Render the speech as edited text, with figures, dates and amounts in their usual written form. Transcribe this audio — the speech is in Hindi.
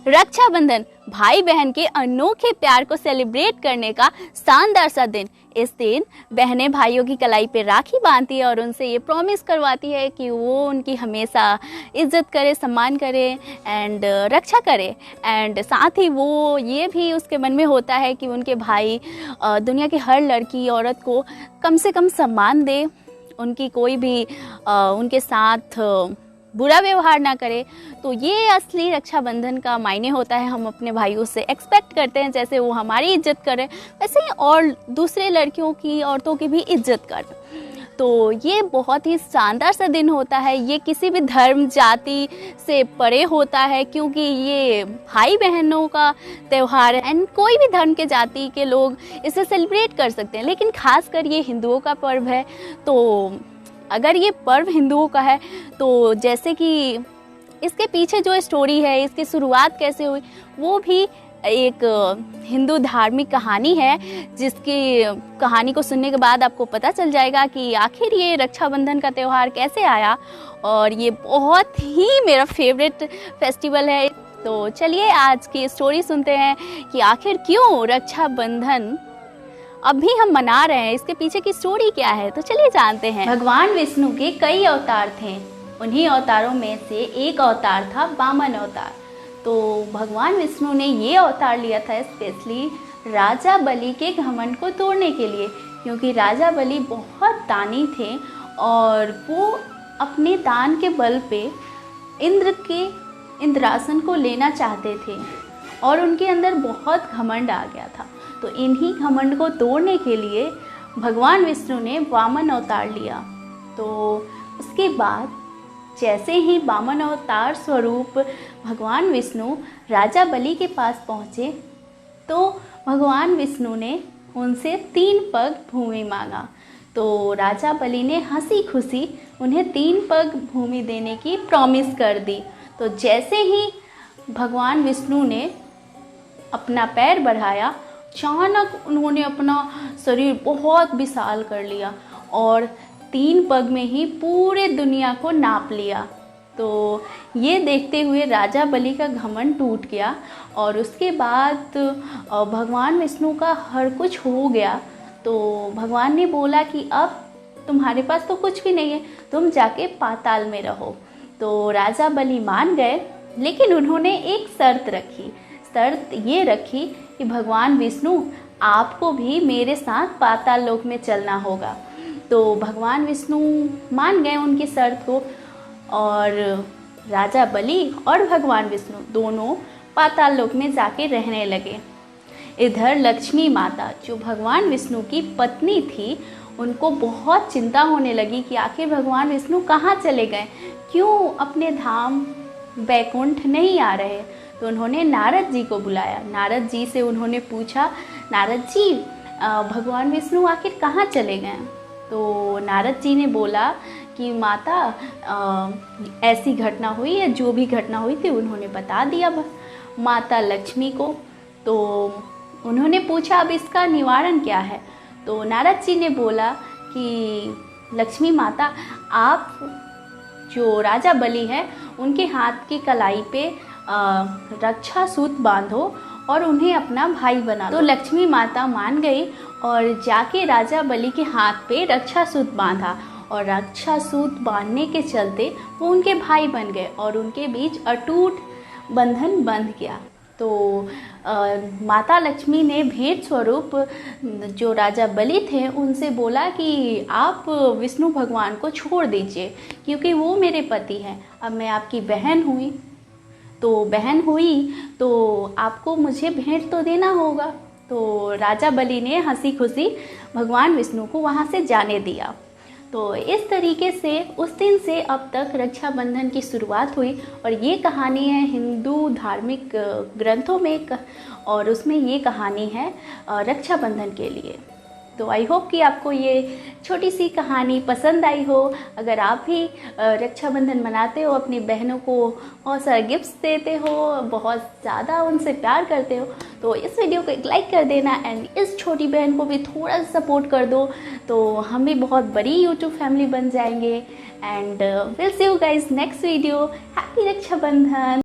रक्षाबंधन भाई बहन के अनोखे प्यार को सेलिब्रेट करने का शानदार सा दिन। इस दिन बहनें भाइयों की कलाई पे राखी बांधती है और उनसे ये प्रॉमिस करवाती है कि वो उनकी हमेशा इज्जत करे, सम्मान करे एंड रक्षा करे। एंड साथ ही वो ये भी उसके मन में होता है कि उनके भाई दुनिया की हर लड़की औरत को कम से कम सम्मान दे, उनकी कोई भी उनके साथ बुरा व्यवहार ना करे। तो ये असली रक्षाबंधन का मायने होता है। हम अपने भाइयों से एक्सपेक्ट करते हैं जैसे वो हमारी इज्जत करें, वैसे ही और दूसरे लड़कियों की, औरतों की भी इज्जत करें। तो ये बहुत ही शानदार सा दिन होता है। ये किसी भी धर्म जाति से परे होता है, क्योंकि ये भाई बहनों का त्यौहार है एंड कोई भी धर्म के जाति के लोग इसे सेलिब्रेट कर सकते हैं। लेकिन खासकर ये हिंदुओं का पर्व है। तो अगर ये पर्व हिंदुओं का है तो जैसे कि इसके पीछे जो स्टोरी है, इसकी शुरुआत कैसे हुई, वो भी एक हिंदू धार्मिक कहानी है, जिसकी कहानी को सुनने के बाद आपको पता चल जाएगा कि आखिर ये रक्षाबंधन का त्यौहार कैसे आया। और ये बहुत ही मेरा फेवरेट फेस्टिवल है। तो चलिए आज की स्टोरी सुनते हैं कि आखिर क्यों रक्षाबंधन अभी हम मना रहे हैं, इसके पीछे की स्टोरी क्या है। तो चलिए जानते हैं। भगवान विष्णु के कई अवतार थे। उन्हीं अवतारों में से एक अवतार था वामन अवतार। तो भगवान विष्णु ने ये अवतार लिया था स्पेशली राजा बलि के घमंड को तोड़ने के लिए, क्योंकि राजा बलि बहुत दानी थे और वो अपने दान के बल पे इंद्र के इंद्रासन को लेना चाहते थे और उनके अंदर बहुत घमंड आ गया था। तो इन्हीं घमंड को तोड़ने के लिए भगवान विष्णु ने वामन अवतार लिया। तो उसके बाद जैसे ही वामन अवतार स्वरूप भगवान विष्णु राजा बलि के पास पहुँचे तो भगवान विष्णु ने उनसे 3 पग भूमि मांगा। तो राजा बलि ने हंसी खुशी उन्हें 3 पग भूमि देने की प्रॉमिस कर दी। तो जैसे ही भगवान विष्णु ने अपना पैर बढ़ाया, अचानक उन्होंने अपना शरीर बहुत विशाल कर लिया और 3 पग में ही पूरे दुनिया को नाप लिया। तो ये देखते हुए राजा बलि का घमंड टूट गया और उसके बाद भगवान विष्णु का हर कुछ हो गया। तो भगवान ने बोला कि अब तुम्हारे पास तो कुछ भी नहीं है, तुम जाके पाताल में रहो। तो राजा बलि मान गए, लेकिन उन्होंने एक शर्त रखी। शर्त ये रखी कि भगवान विष्णु आपको भी मेरे साथ पाताल लोक में चलना होगा। तो भगवान विष्णु मान गए उनकी शर्त को और राजा बलि और भगवान विष्णु दोनों पाताल लोक में जाके रहने लगे। इधर लक्ष्मी माता, जो भगवान विष्णु की पत्नी थी, उनको बहुत चिंता होने लगी कि आखिर भगवान विष्णु कहाँ चले गए, क्यों अपने धाम बैकुंठ नहीं आ रहे। तो उन्होंने नारद जी को बुलाया। नारद जी से उन्होंने पूछा, नारद जी भगवान विष्णु आखिर कहाँ चले गए। तो नारद जी ने बोला कि माता ऐसी घटना हुई है, जो भी घटना हुई थी उन्होंने बता दिया माता लक्ष्मी को। तो उन्होंने पूछा अब इसका निवारण क्या है। तो नारद जी ने बोला कि लक्ष्मी माता, आप जो राजा बलि है उनके हाथ की कलाई पे रक्षा सूत बांधो और उन्हें अपना भाई बना लो। तो लक्ष्मी माता मान गई और जाके राजा बलि के हाथ पे रक्षा सूत बांधा और रक्षा सूत बांधने के चलते वो उनके भाई बन गए और उनके बीच अटूट बंधन बंध गया। तो माता लक्ष्मी ने भेंट स्वरूप जो राजा बलि थे उनसे बोला कि आप विष्णु भगवान को छोड़ दीजिए, क्योंकि वो मेरे पति हैं। अब मैं आपकी बहन हुई तो आपको मुझे भेंट तो देना होगा। तो राजा बलि ने हंसी खुशी भगवान विष्णु को वहाँ से जाने दिया। तो इस तरीके से उस दिन से अब तक रक्षाबंधन की शुरुआत हुई और ये कहानी है हिंदू धार्मिक ग्रंथों में और उसमें ये कहानी है रक्षाबंधन के लिए। तो आई होप कि आपको ये छोटी सी कहानी पसंद आई हो। अगर आप भी रक्षाबंधन मनाते हो, अपनी बहनों को बहुत सारे गिफ्ट्स देते हो, बहुत ज़्यादा उनसे प्यार करते हो, तो इस वीडियो को एक लाइक कर देना एंड इस छोटी बहन को भी थोड़ा सा सपोर्ट कर दो, तो हम भी बहुत बड़ी यूट्यूब फैमिली बन जाएंगे। And will see you guys next video. Happy Rakshabandhan.